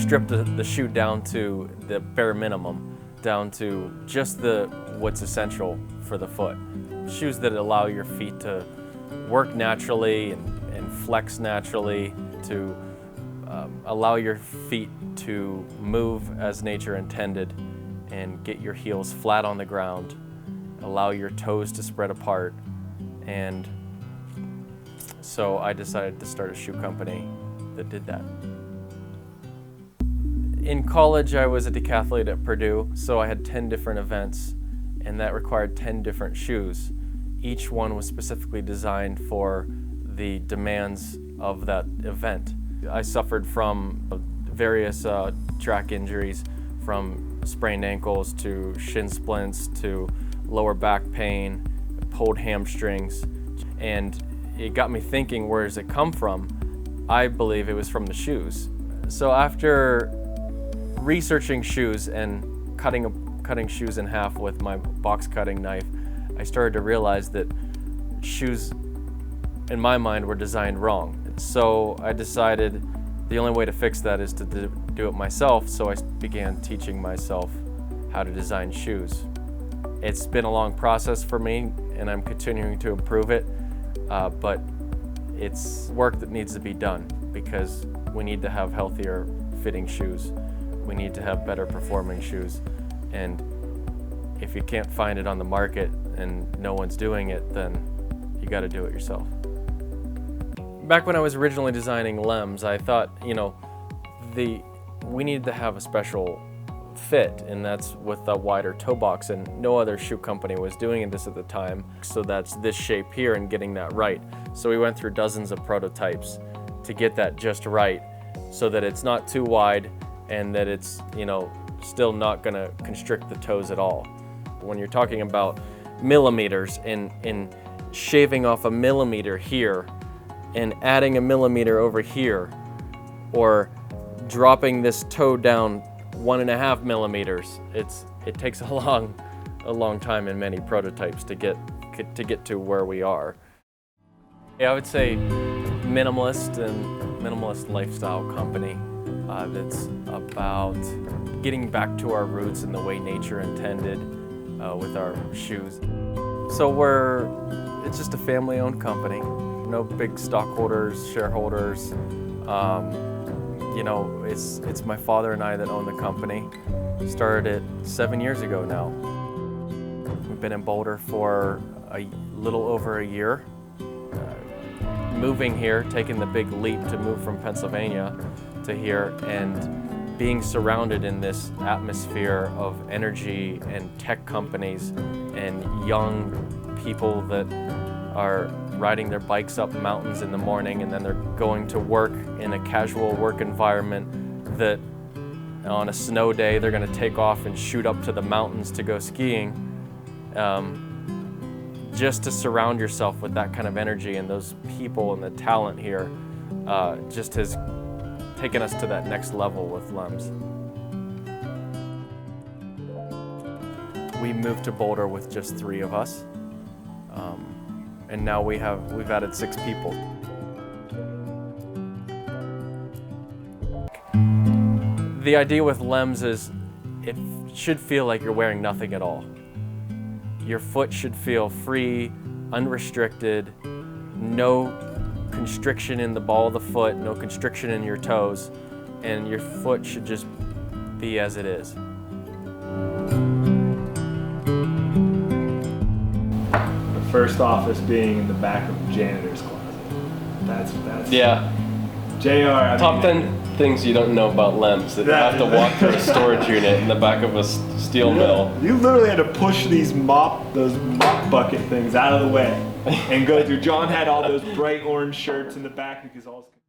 strip the shoe down to the bare minimum, down to just what's essential for the foot. Shoes that allow your feet to work naturally and flex naturally, to allow your feet to move as nature intended and get your heels flat on the ground, allow your toes to spread apart. And so I decided to start a shoe company that did that. In college, I was a decathlete at Purdue, so I had 10 different events, and that required 10 different shoes. Each one was specifically designed for the demands of that event. I suffered from various track injuries, from sprained ankles to shin splints to lower back pain, pulled hamstrings, and it got me thinking, where does it come from? I believe it was from the shoes. So after researching shoes and cutting shoes in half with my box cutting knife, I started to realize that shoes, in my mind, were designed wrong. So I decided the only way to fix that is to do it myself, so I began teaching myself how to design shoes. It's been a long process for me, and I'm continuing to improve it, but it's work that needs to be done because we need to have healthier fitting shoes. We need to have better performing shoes, and if you can't find it on the market and no one's doing it, then you got to do it yourself. Back when I was originally designing Lems, I thought, we needed to have a special fit, and that's with a wider toe box, and no other shoe company was doing this at the time. So that's this shape here and getting that right. So we went through dozens of prototypes to get that just right, so that it's not too wide and that it's, still not gonna constrict the toes at all. When you're talking about millimeters and shaving off a millimeter here and adding a millimeter over here, or dropping this toe down 1.5 millimeters, it takes a long time in many prototypes to get to where we are. Yeah, I would say minimalist lifestyle company that's about getting back to our roots and the way nature intended with our shoes. So it's just a family-owned company, no big stockholders, shareholders. It's my father and I that own the company. Started it 7 years ago now. We've been in Boulder for a little over a year. Moving here, taking the big leap to move from Pennsylvania to here, and being surrounded in this atmosphere of energy and tech companies and young people that are riding their bikes up mountains in the morning, and then they're going to work in a casual work environment that on a snow day they're going to take off and shoot up to the mountains to go skiing. Just to surround yourself with that kind of energy and those people and the talent here just has taken us to that next level with Lems. We moved to Boulder with just 3 of us. And now we've added 6 people. The idea with Lems is it should feel like you're wearing nothing at all. Your foot should feel free, unrestricted, no constriction in the ball of the foot, no constriction in your toes, and your foot should just be as it is. First office being in the back of the janitor's closet. That's yeah. JR. Top 10 things you don't know about Lems that you have to walk through a storage unit in the back of a steel mill. You literally had to push those mop bucket things out of the way and go through. John had all those bright orange shirts in the back because all his